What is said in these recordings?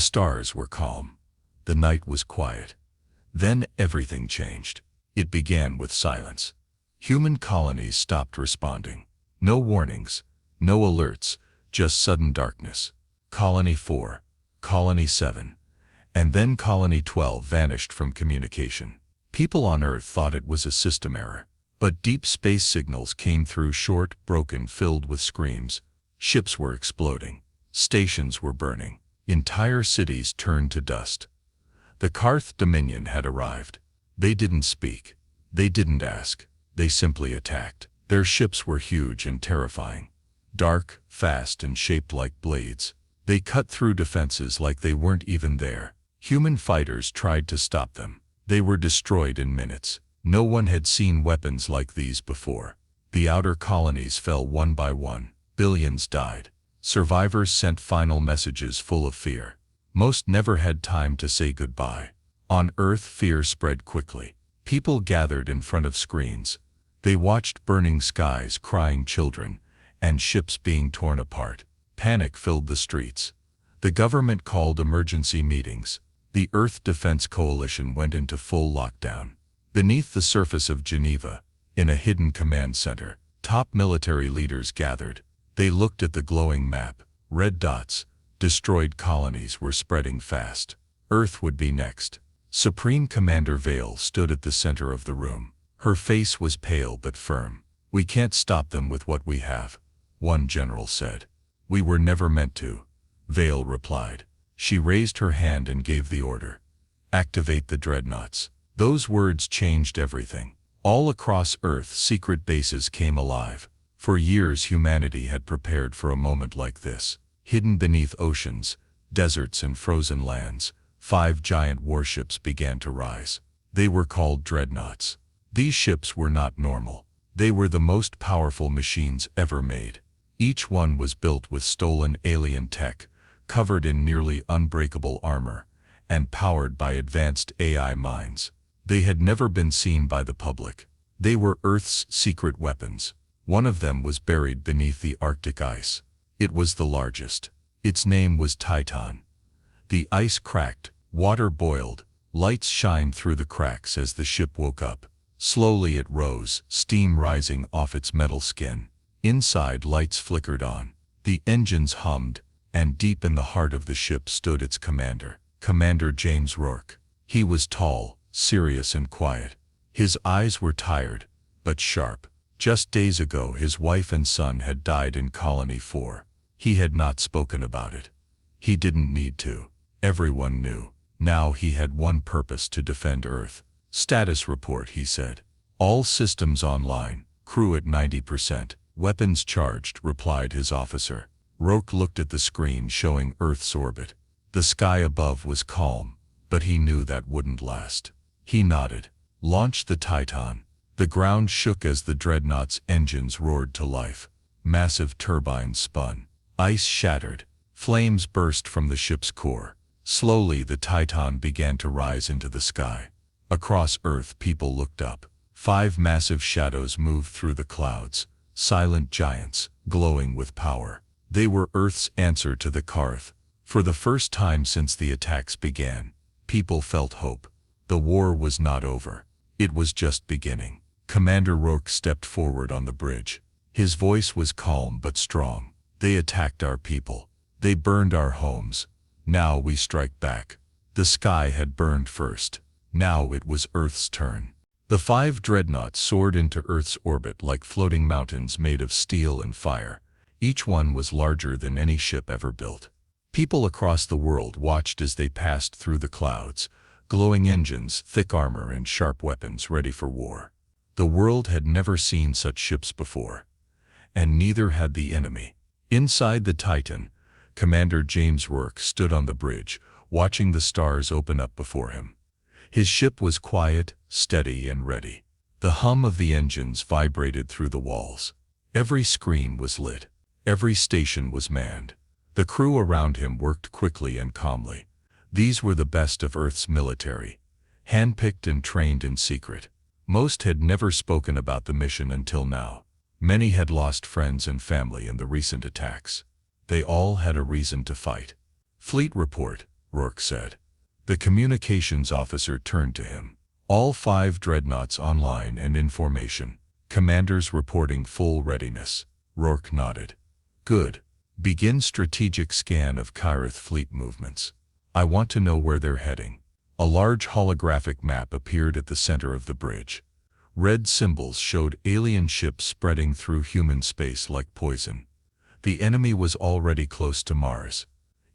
The stars were calm. The night was quiet. Then everything changed. It began with silence. Human colonies stopped responding. No warnings, no alerts, just sudden darkness. Colony 4, Colony 7, and then Colony 12 vanished from communication. People on Earth thought it was a system error. But deep space signals came through, short, broken, filled with screams. Ships were exploding. Stations were burning. Entire cities turned to dust. The Karth Dominion had arrived. They didn't speak. They didn't ask. They simply attacked. Their ships were huge and terrifying. Dark, fast, and shaped like blades. They cut through defenses like they weren't even there. Human fighters tried to stop them. They were destroyed in minutes. No one had seen weapons like these before. The outer colonies fell one by one. Billions died. Survivors sent final messages full of fear. Most never had time to say goodbye. On Earth, fear spread quickly. People gathered in front of screens. They watched burning skies, crying children, and ships being torn apart. Panic filled the streets. The government called emergency meetings. The Earth Defense Coalition went into full lockdown. Beneath the surface of Geneva, in a hidden command center, top military leaders gathered. They looked at the glowing map. Red dots, destroyed colonies, were spreading fast. Earth would be next. Supreme Commander Vale stood at the center of the room. Her face was pale but firm. "We can't stop them with what we have," one general said. "We were never meant to," Vale replied. She raised her hand and gave the order. "Activate the dreadnoughts." Those words changed everything. All across Earth, secret bases came alive. For years, humanity had prepared for a moment like this. Hidden beneath oceans, deserts, and frozen lands, 5 giant warships began to rise. They were called dreadnoughts. These ships were not normal. They were the most powerful machines ever made. Each one was built with stolen alien tech, covered in nearly unbreakable armor, and powered by advanced AI minds. They had never been seen by the public. They were Earth's secret weapons. One of them was buried beneath the Arctic ice. It was the largest. Its name was Titan. The ice cracked, water boiled, lights shined through the cracks as the ship woke up. Slowly it rose, steam rising off its metal skin. Inside, lights flickered on. The engines hummed, and deep in the heart of the ship stood its commander, Commander James Rourke. He was tall, serious, and quiet. His eyes were tired, but sharp. Just days ago, his wife and son had died in Colony 4. He had not spoken about it. He didn't need to. Everyone knew. Now he had one purpose: to defend Earth. "Status report," he said. "All systems online. Crew at 90%. Weapons charged," replied his officer. Rourke looked at the screen showing Earth's orbit. The sky above was calm, but he knew that wouldn't last. He nodded. "Launch the Titan." The ground shook as the dreadnought's engines roared to life. Massive turbines spun. Ice shattered. Flames burst from the ship's core. Slowly the Titan began to rise into the sky. Across Earth, people looked up. 5 massive shadows moved through the clouds, silent giants, glowing with power. They were Earth's answer to the Karth. For the first time since the attacks began, people felt hope. The war was not over. It was just beginning. Commander Rourke stepped forward on the bridge. His voice was calm but strong. "They attacked our people. They burned our homes. Now we strike back." The sky had burned first. Now it was Earth's turn. The 5 dreadnoughts soared into Earth's orbit like floating mountains made of steel and fire. Each one was larger than any ship ever built. People across the world watched as they passed through the clouds, glowing engines, thick armor, and sharp weapons ready for war. The world had never seen such ships before, and neither had the enemy. Inside the Titan, Commander James Rourke stood on the bridge, watching the stars open up before him. His ship was quiet, steady, and ready. The hum of the engines vibrated through the walls. Every screen was lit. Every station was manned. The crew around him worked quickly and calmly. These were the best of Earth's military, handpicked and trained in secret. Most had never spoken about the mission until now. Many had lost friends and family in the recent attacks. They all had a reason to fight. Fleet report. Rourke said. The communications officer turned to him. All 5 dreadnoughts online and in formation. Commanders reporting full readiness. Rourke nodded. Good. Begin strategic scan of Kyrith fleet movements. I want to know where they're heading. A large holographic map appeared at the center of the bridge. Red symbols showed alien ships spreading through human space like poison. The enemy was already close to Mars.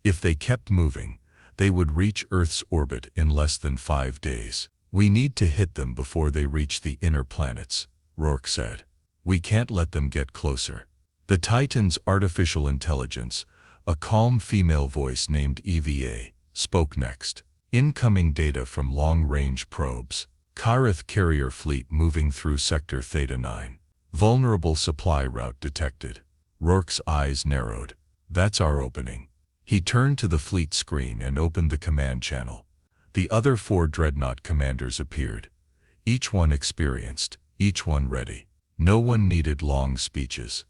If they kept moving, they would reach Earth's orbit in less than 5 days. We need to hit them before they reach the inner planets, Rourke said. We can't let them get closer. The Titan's artificial intelligence, a calm female voice named EVA, spoke next. Incoming data from long-range probes. Kyrith carrier fleet moving through Sector Theta 9. Vulnerable supply route detected. Rourke's eyes narrowed. That's our opening. He turned to the fleet screen and opened the command channel. The other 4 dreadnought commanders appeared. Each one experienced, each one ready. No one needed long speeches.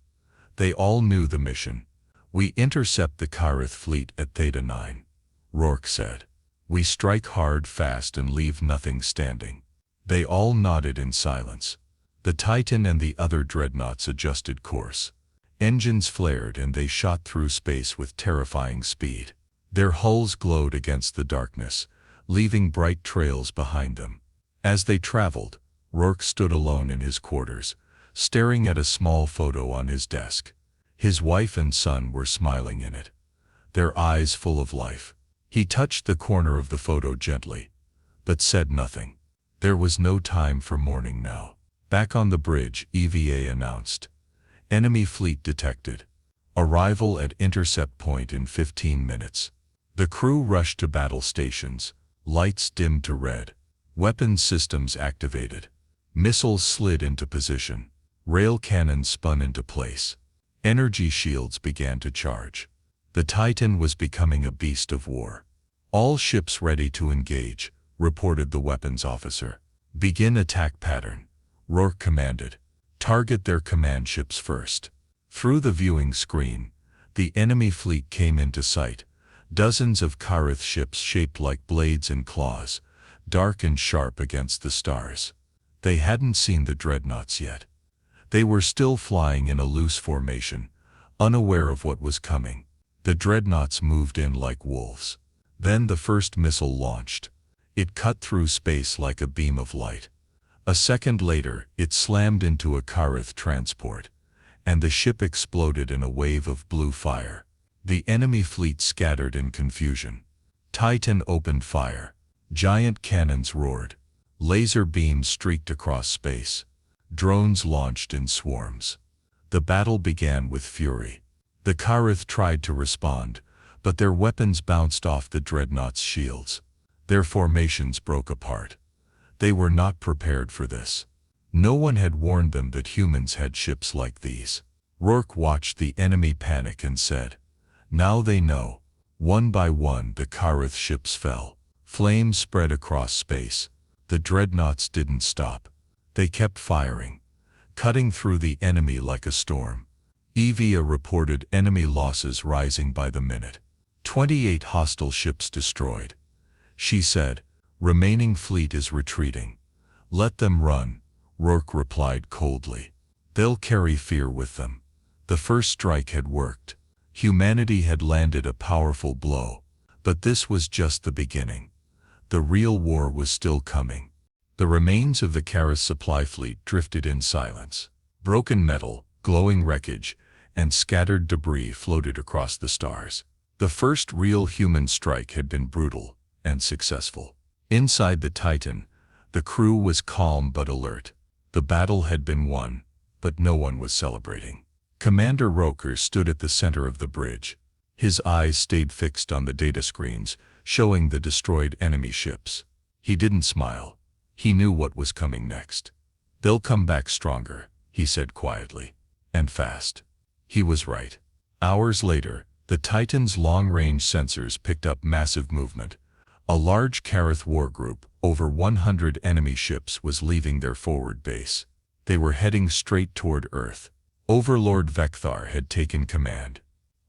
They all knew the mission. We intercept the Kyrith fleet at Theta 9, Rourke said. We strike hard, fast, and leave nothing standing. They all nodded in silence. The Titan and the other dreadnoughts adjusted course. Engines flared and they shot through space with terrifying speed. Their hulls glowed against the darkness, leaving bright trails behind them. As they traveled, Rourke stood alone in his quarters, staring at a small photo on his desk. His wife and son were smiling in it, their eyes full of life. He touched the corner of the photo gently, but said nothing. There was no time for mourning now. Back on the bridge, EVA announced. Enemy fleet detected. Arrival at intercept point in 15 minutes. The crew rushed to battle stations. Lights dimmed to red. Weapons systems activated. Missiles slid into position. Rail cannons spun into place. Energy shields began to charge. The Titan was becoming a beast of war. All ships ready to engage, reported the weapons officer. Begin attack pattern, Rourke commanded. Target their command ships first. Through the viewing screen, the enemy fleet came into sight. Dozens of Kyrith ships shaped like blades and claws, dark and sharp against the stars. They hadn't seen the dreadnoughts yet. They were still flying in a loose formation, unaware of what was coming. The dreadnoughts moved in like wolves. Then the first missile launched. It cut through space like a beam of light. A second later, it slammed into a Kyrith transport, and the ship exploded in a wave of blue fire. The enemy fleet scattered in confusion. Titan opened fire. Giant cannons roared. Laser beams streaked across space. Drones launched in swarms. The battle began with fury. The Kyrith tried to respond, but their weapons bounced off the dreadnoughts' shields. Their formations broke apart. They were not prepared for this. No one had warned them that humans had ships like these. Rourke watched the enemy panic and said, "Now they know." One by one the Kyrith ships fell. Flames spread across space. The dreadnoughts didn't stop. They kept firing, cutting through the enemy like a storm. EVA reported enemy losses rising by the minute. 28 hostile ships destroyed. She said, "Remaining fleet is retreating." "Let them run," Rourke replied coldly. "They'll carry fear with them." The first strike had worked. Humanity had landed a powerful blow. But this was just the beginning. The real war was still coming. The remains of the Kyrith supply fleet drifted in silence. Broken metal, glowing wreckage, and scattered debris floated across the stars. The first real human strike had been brutal and successful. Inside the Titan, the crew was calm but alert. The battle had been won, but no one was celebrating. Commander Roker stood at the center of the bridge. His eyes stayed fixed on the data screens, showing the destroyed enemy ships. He didn't smile. He knew what was coming next. "They'll come back stronger," he said quietly. "And fast." He was right. Hours later, the Titan's long-range sensors picked up massive movement. A large Kyrith war group, over 100 enemy ships, was leaving their forward base. They were heading straight toward Earth. Overlord Vekthar had taken command.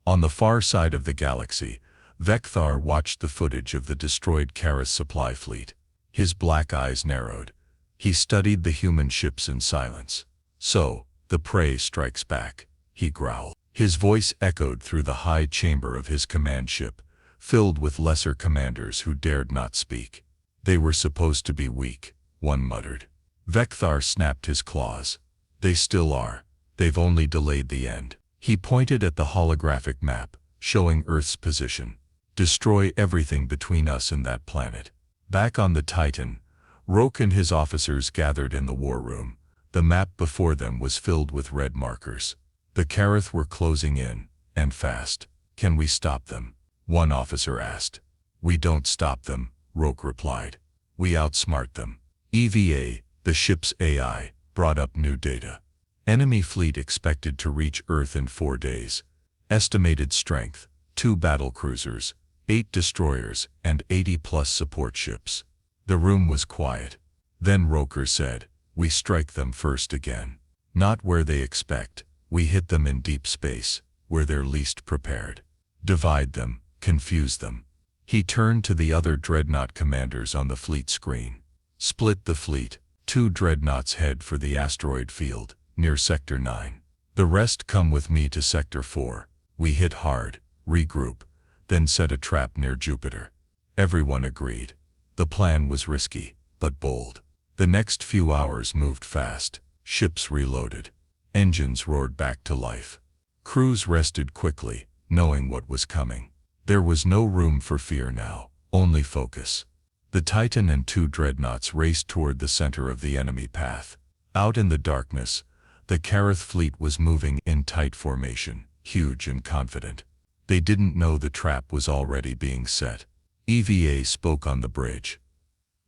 On the far side of the galaxy, Vecthar watched the footage of the destroyed Karath supply fleet. His black eyes narrowed. He studied the human ships in silence. "So, the prey strikes back," he growled. His voice echoed through the high chamber of his command ship, filled with lesser commanders who dared not speak. "They were supposed to be weak," one muttered. Vecthar snapped his claws. "They still are. They've only delayed the end." He pointed at the holographic map, showing Earth's position. "Destroy everything between us and that planet." Back on the Titan, Roke and his officers gathered in the war room. The map before them was filled with red markers. The Karath were closing in, and fast. "Can we stop them?" one officer asked. "We don't stop them," Roke replied. "We outsmart them." EVA, the ship's AI, brought up new data. Enemy fleet expected to reach Earth in 4 days. Estimated strength, 2 battlecruisers, 8 destroyers, and 80+ support ships. The room was quiet. Then Roker said, "We strike them first again. Not where they expect. We hit them in deep space, where they're least prepared. Divide them, confuse them." He turned to the other dreadnought commanders on the fleet screen. "Split the fleet. 2 dreadnoughts head for the asteroid field, near Sector 9. The rest come with me to Sector 4. We hit hard, regroup, then set a trap near Jupiter." Everyone agreed. The plan was risky, but bold. The next few hours moved fast. Ships reloaded. Engines roared back to life. Crews rested quickly, knowing what was coming. There was no room for fear now, only focus. The Titan and 2 dreadnoughts raced toward the center of the enemy path. Out in the darkness, the Karath fleet was moving in tight formation, huge and confident. They didn't know the trap was already being set. EVA spoke on the bridge.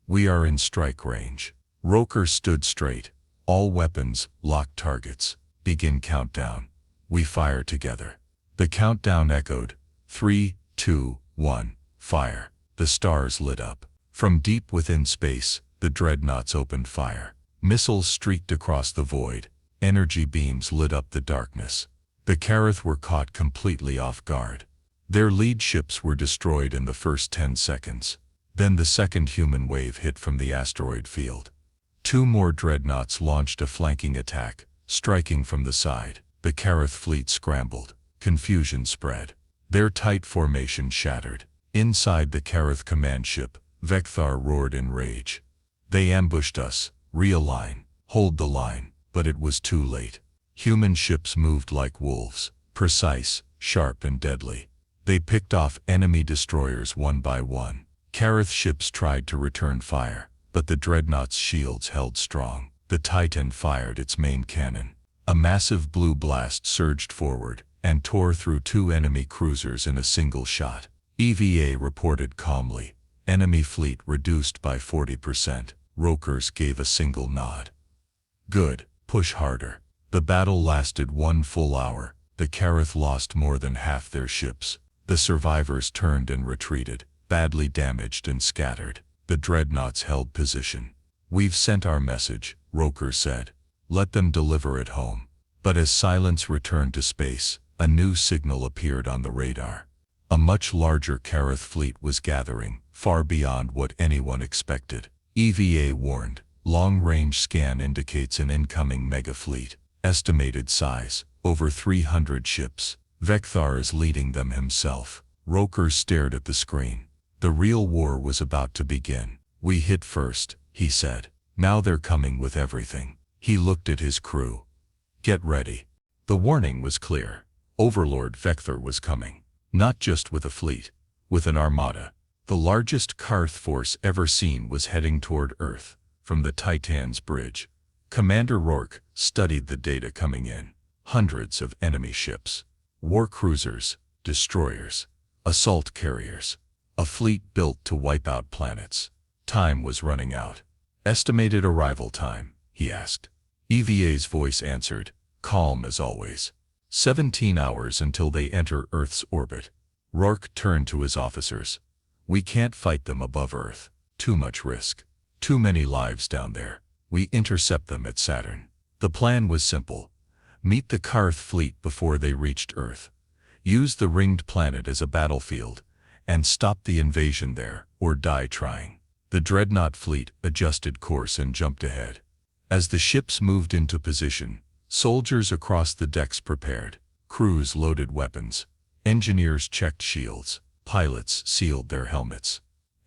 "We are in strike range." Roker stood straight. "All weapons, lock targets. Begin countdown." "We fire together." The countdown echoed. 3, 2, 1, fire. The stars lit up. From deep within space, the dreadnoughts opened fire. Missiles streaked across the void. Energy beams lit up the darkness. The Karath were caught completely off guard. Their lead ships were destroyed in the first 10 seconds. Then the second human wave hit from the asteroid field. 2 more dreadnoughts launched a flanking attack, striking from the side. The Karath fleet scrambled. Confusion spread. Their tight formation shattered. Inside the Karath command ship, Vecthar roared in rage. "They ambushed us. Realign. Hold the line." But it was too late. Human ships moved like wolves, precise, sharp and deadly. They picked off enemy destroyers one by one. Karath ships tried to return fire, but the dreadnought's shields held strong. The Titan fired its main cannon. A massive blue blast surged forward and tore through 2 enemy cruisers in a single shot. EVA reported calmly, "Enemy fleet reduced by 40%. Rokers gave a single nod. "Good. Push harder." The battle lasted 1 full hour. The Karath lost more than half their ships. The survivors turned and retreated, badly damaged and scattered. The dreadnoughts held position. "We've sent our message," Roker said. "Let them deliver it home." But as silence returned to space, a new signal appeared on the radar. A much larger Karath fleet was gathering, far beyond what anyone expected. EVA warned, "Long-range scan indicates an incoming mega fleet. Estimated size, over 300 ships. Vecthar is leading them himself." Roker stared at the screen. The real war was about to begin. "We hit first," he said. "Now they're coming with everything." He looked at his crew. "Get ready." The warning was clear. Overlord Vecthar was coming. Not just with a fleet, with an armada. The largest Karath force ever seen was heading toward Earth, from the Titan's bridge. Commander Rourke studied the data coming in. Hundreds of enemy ships. War cruisers, destroyers, assault carriers. A fleet built to wipe out planets. Time was running out. "Estimated arrival time?" he asked. EVA's voice answered, calm as always. 17 hours until they enter Earth's orbit. Rourke turned to his officers. "We can't fight them above Earth. Too much risk. Too many lives down there. We intercept them at Saturn." The plan was simple. Meet the Karath fleet before they reached Earth. Use the ringed planet as a battlefield, and stop the invasion there, or die trying. The dreadnought fleet adjusted course and jumped ahead. As the ships moved into position, soldiers across the decks prepared, crews loaded weapons, engineers checked shields, pilots sealed their helmets.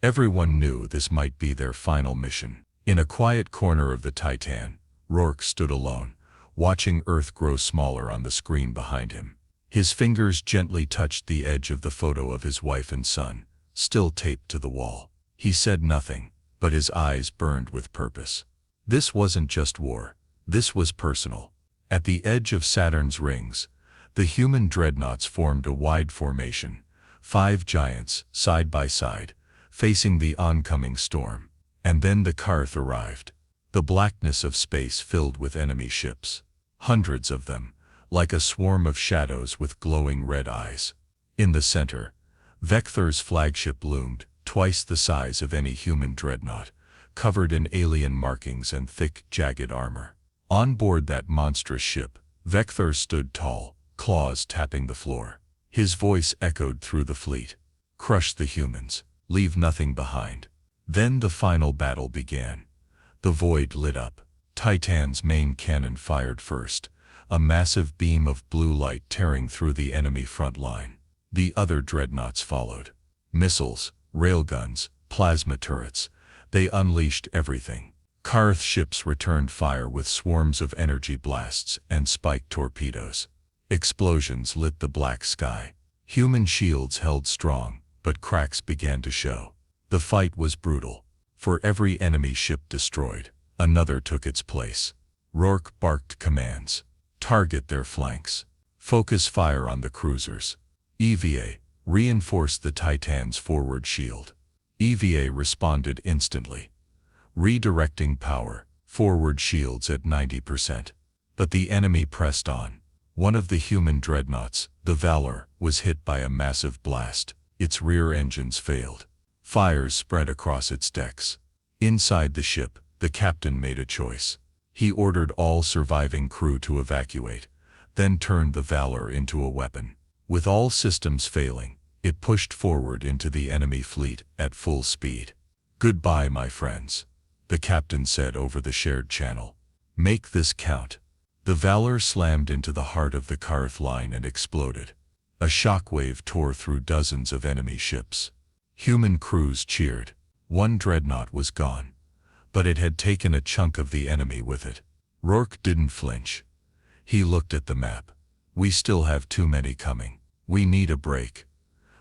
Everyone knew this might be their final mission. In a quiet corner of the Titan, Rourke stood alone, watching Earth grow smaller on the screen behind him. His fingers gently touched the edge of the photo of his wife and son, still taped to the wall. He said nothing, but his eyes burned with purpose. This wasn't just war, this was personal. At the edge of Saturn's rings, the human dreadnoughts formed a wide formation, 5 giants, side by side, facing the oncoming storm. And then the Karth arrived. The blackness of space filled with enemy ships. Hundreds of them, like a swarm of shadows with glowing red eyes. In the center, Vector's flagship loomed, twice the size of any human dreadnought, covered in alien markings and thick, jagged armor. On board that monstrous ship, Vector stood tall, claws tapping the floor. His voice echoed through the fleet. Crush the humans, leave nothing behind. Then the final battle began. The void lit up. Titan's main cannon fired first, a massive beam of blue light tearing through the enemy front line. The other dreadnoughts followed. Missiles, railguns, plasma turrets, they unleashed everything. Karth ships returned fire with swarms of energy blasts and spiked torpedoes. Explosions lit the black sky. Human shields held strong, but cracks began to show. The fight was brutal. For every enemy ship destroyed, another took its place. Rourke barked commands. Target their flanks. Focus fire on the cruisers. EVA, reinforce the Titan's forward shield. EVA responded instantly. Redirecting power, forward shields at 90%. But the enemy pressed on. One of the human dreadnoughts, the Valor, was hit by a massive blast. Its rear engines failed. Fires spread across its decks. Inside the ship, the captain made a choice. He ordered all surviving crew to evacuate, then turned the Valor into a weapon. With all systems failing, it pushed forward into the enemy fleet at full speed. "Goodbye, my friends," the captain said over the shared channel. "Make this count." The Valor slammed into the heart of the Karth line and exploded. A shockwave tore through dozens of enemy ships. Human crews cheered. One dreadnought was gone, but it had taken a chunk of the enemy with it. Rourke didn't flinch. He looked at the map. "We still have too many coming. We need a break.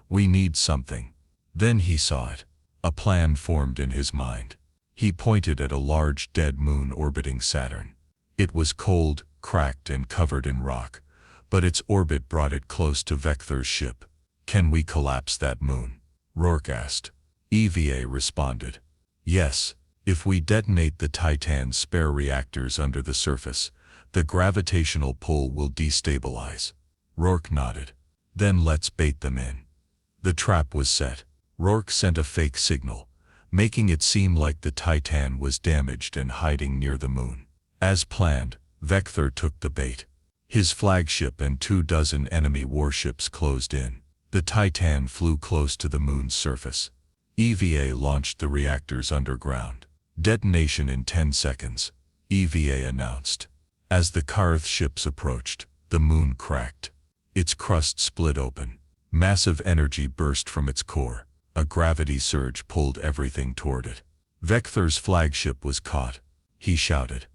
We need something." Then he saw it. A plan formed in his mind. He pointed at a large dead moon orbiting Saturn. It was cold, cracked and covered in rock, but its orbit brought it close to Vector's ship. "Can we collapse that moon?" Rourke asked. EVA responded. "Yes, if we detonate the Titan's spare reactors under the surface, the gravitational pull will destabilize." Rourke nodded. "Then let's bait them in." The trap was set. Rourke sent a fake signal, making it seem like the Titan was damaged and hiding near the moon. As planned, Vector took the bait. His flagship and 24 enemy warships closed in. The Titan flew close to the moon's surface. EVA launched the reactors underground. "Detonation in 10 seconds, EVA announced. As the Karth ships approached, the moon cracked. Its crust split open. Massive energy burst from its core. A gravity surge pulled everything toward it. Vector's flagship was caught. He shouted.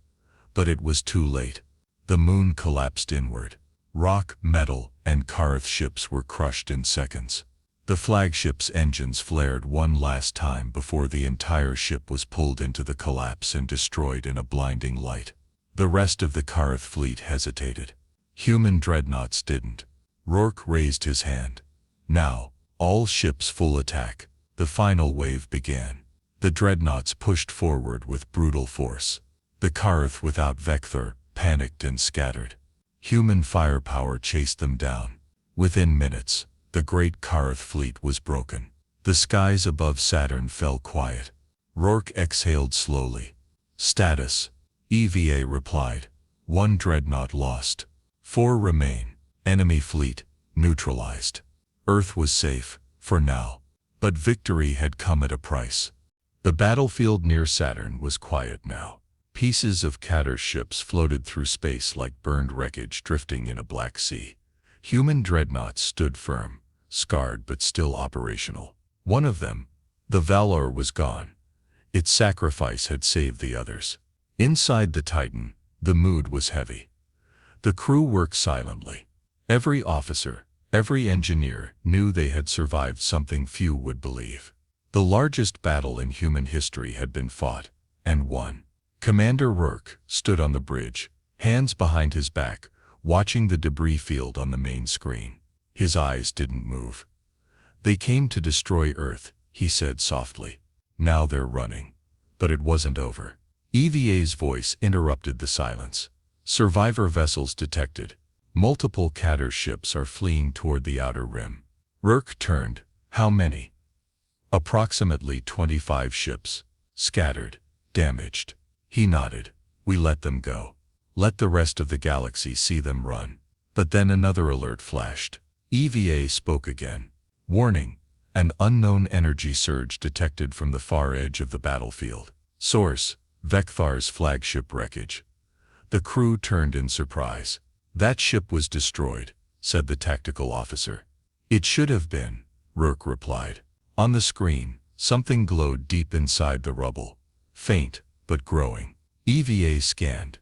But it was too late. The moon collapsed inward. Rock, metal, and Karth ships were crushed in seconds. The flagship's engines flared one last time before the entire ship was pulled into the collapse and destroyed in a blinding light. The rest of the Karth fleet hesitated. Human dreadnoughts didn't. Rourke raised his hand. "Now, all ships full attack." The final wave began. The dreadnoughts pushed forward with brutal force. The Karth without Vector panicked and scattered. Human firepower chased them down. Within minutes, the great Karth fleet was broken. The skies above Saturn fell quiet. Rourke exhaled slowly. "Status," EVA replied. "1 dreadnought lost. 4 remain. Enemy fleet neutralized. Earth was safe, for now." But victory had come at a price. The battlefield near Saturn was quiet now. Pieces of Kater's ships floated through space like burned wreckage drifting in a black sea. Human dreadnoughts stood firm, scarred but still operational. One of them, the Valor, was gone. Its sacrifice had saved the others. Inside the Titan, the mood was heavy. The crew worked silently. Every officer, every engineer knew they had survived something few would believe. The largest battle in human history had been fought, and won. Commander Rourke stood on the bridge, hands behind his back, watching the debris field on the main screen. His eyes didn't move. "They came to destroy Earth," he said softly. "Now they're running." But it wasn't over. EVA's voice interrupted the silence. "Survivor vessels detected. Multiple Kater ships are fleeing toward the outer rim." Rourke turned. "How many?" "Approximately 25 ships. Scattered. Damaged." He nodded. "We let them go. Let the rest of the galaxy see them run." But then another alert flashed. EVA spoke again. "Warning. An unknown energy surge detected from the far edge of the battlefield. Source: Vekthar's flagship wreckage." The crew turned in surprise. "That ship was destroyed," said the tactical officer. "It should have been," Rourke replied. On the screen, something glowed deep inside the rubble. Faint, but growing. EVA scanned.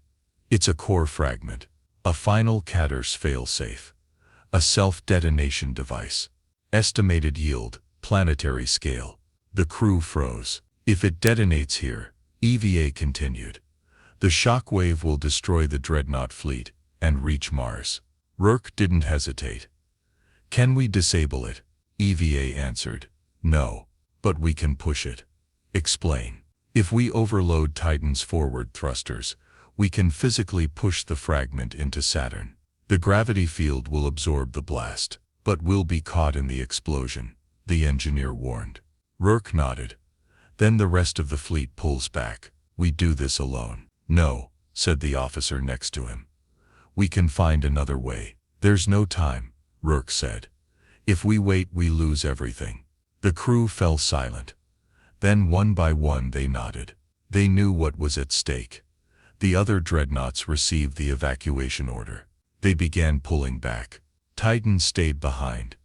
"It's a core fragment. A final Kater's fail-safe. A self-detonation device. Estimated yield, planetary scale." The crew froze. "If it detonates here," EVA continued, "the shockwave will destroy the Dreadnought fleet and reach Mars." Rourke didn't hesitate. "Can we disable it?" EVA answered. "No, but we can push it." "Explain." "If we overload Titan's forward thrusters, we can physically push the fragment into Saturn. The gravity field will absorb the blast, but we'll be caught in the explosion," the engineer warned. Rourke nodded. "Then the rest of the fleet pulls back. We do this alone." "No," said the officer next to him. "We can find another way." "There's no time," Rourke said. "If we wait, we lose everything." The crew fell silent. Then one by one they nodded. They knew what was at stake. The other dreadnoughts received the evacuation order. They began pulling back. Titan stayed behind,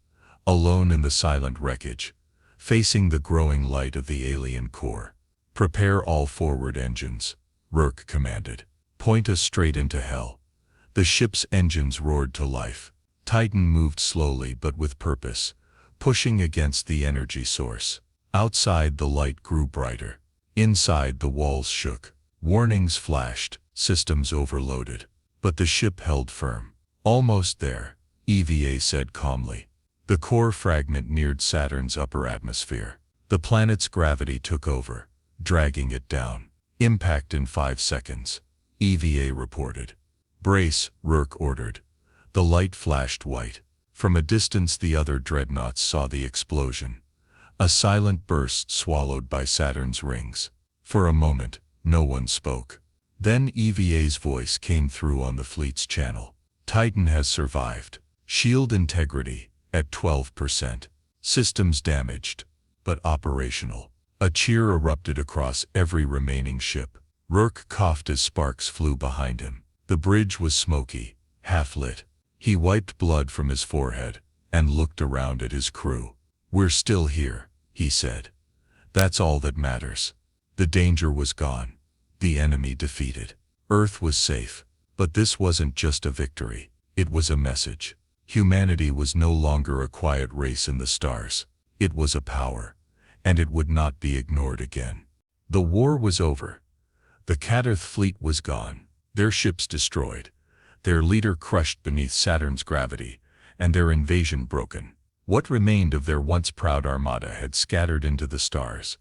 alone in the silent wreckage, facing the growing light of the alien core. "Prepare all forward engines," Rourke commanded. "Point us straight into hell." The ship's engines roared to life. Titan moved slowly but with purpose, pushing against the energy source. Outside, the light grew brighter. Inside, the walls shook. Warnings flashed, systems overloaded. But the ship held firm. "Almost there," EVA said calmly. The core fragment neared Saturn's upper atmosphere. The planet's gravity took over, dragging it down. "Impact in 5 seconds," EVA reported. "Brace," Rourke ordered. The light flashed white. From a distance, the other dreadnoughts saw the explosion. A silent burst swallowed by Saturn's rings. For a moment, no one spoke. Then EVA's voice came through on the fleet's channel. "Titan has survived. Shield integrity at 12%. Systems damaged, but operational." A cheer erupted across every remaining ship. Rourke coughed as sparks flew behind him. The bridge was smoky, half-lit. He wiped blood from his forehead and looked around at his crew. "We're still here," he said. "That's all that matters." The danger was gone. The enemy defeated. Earth was safe. But this wasn't just a victory. It was a message. Humanity was no longer a quiet race in the stars. It was a power, and it would not be ignored again. The war was over. The Katerth fleet was gone, their ships destroyed, their leader crushed beneath Saturn's gravity, and their invasion broken. What remained of their once proud armada had scattered into the stars,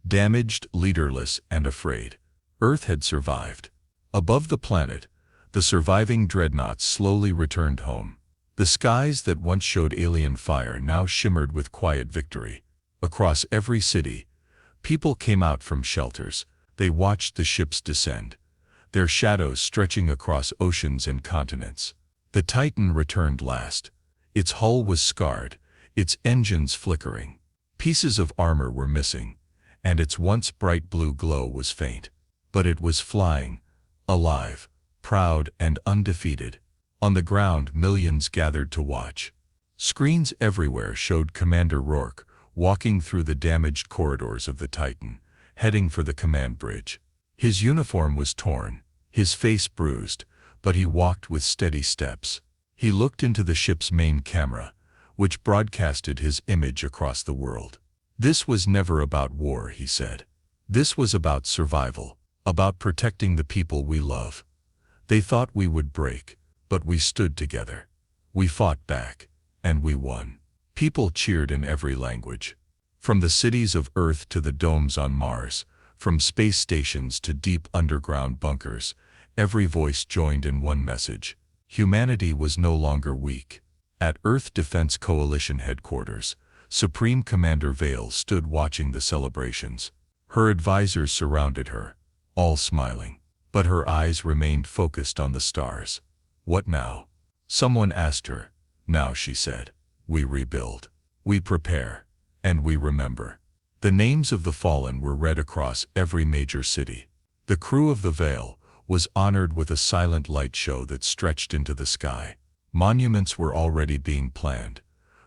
damaged, leaderless, and afraid. Earth had survived. Above the planet, the surviving dreadnoughts slowly returned home. The skies that once showed alien fire now shimmered with quiet victory. Across every city, people came out from shelters. They watched the ships descend, their shadows stretching across oceans and continents. The Titan returned last. Its hull was scarred, its engines flickering. Pieces of armor were missing, and its once bright blue glow was faint. But it was flying, alive, proud and undefeated. On the ground, millions gathered to watch. Screens everywhere showed Commander Rourke walking through the damaged corridors of the Titan, heading for the command bridge. His uniform was torn, his face bruised, but he walked with steady steps. He looked into the ship's main camera, which broadcasted his image across the world. This was never about war, he said. This was about survival, about protecting the people we love. They thought we would break, but we stood together. We fought back, and we won. People cheered in every language. From the cities of Earth to the domes on Mars, from space stations to deep underground bunkers, every voice joined in one message. Humanity was no longer weak. At Earth Defense Coalition headquarters, Supreme Commander Vale stood watching the celebrations. Her advisors surrounded her, all smiling, but her eyes remained focused on the stars. What now? Someone asked her. Now, she said, we rebuild, we prepare, and we remember. The names of the fallen were read across every major city. The crew of the Vale was honored with a silent light show that stretched into the sky. Monuments were already being planned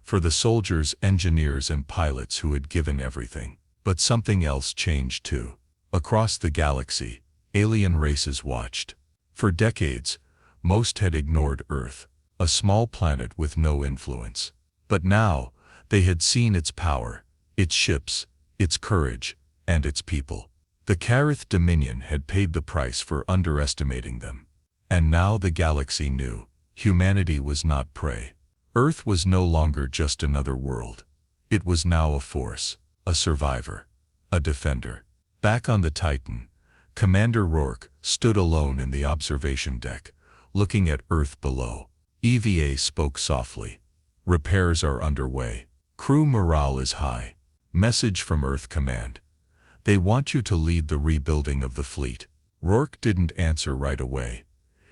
for the soldiers, engineers, and pilots who had given everything. But something else changed too. Across the galaxy, alien races watched. For decades, most had ignored Earth, a small planet with no influence. But now, they had seen its power, its ships, its courage, and its people. The Karith Dominion had paid the price for underestimating them. And now the galaxy knew humanity was not prey. Earth was no longer just another world. It was now a force, a survivor, a defender. Back on the Titan, Commander Rourke stood alone in the observation deck, looking at Earth below. EVA spoke softly. Repairs are underway. Crew morale is high. Message from Earth Command. They want you to lead the rebuilding of the fleet. Rourke didn't answer right away.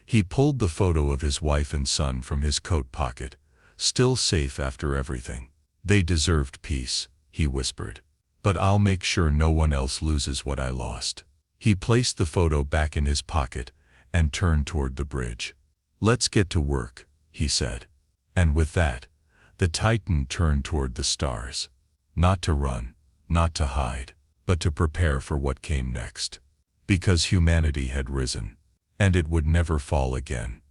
He pulled the photo of his wife and son from his coat pocket, still safe after everything. They deserved peace, he whispered. But I'll make sure no one else loses what I lost. He placed the photo back in his pocket and turned toward the bridge. Let's get to work, he said. And with that, the Titan turned toward the stars. Not to run, not to hide, but to prepare for what came next. Because humanity had risen, and it would never fall again.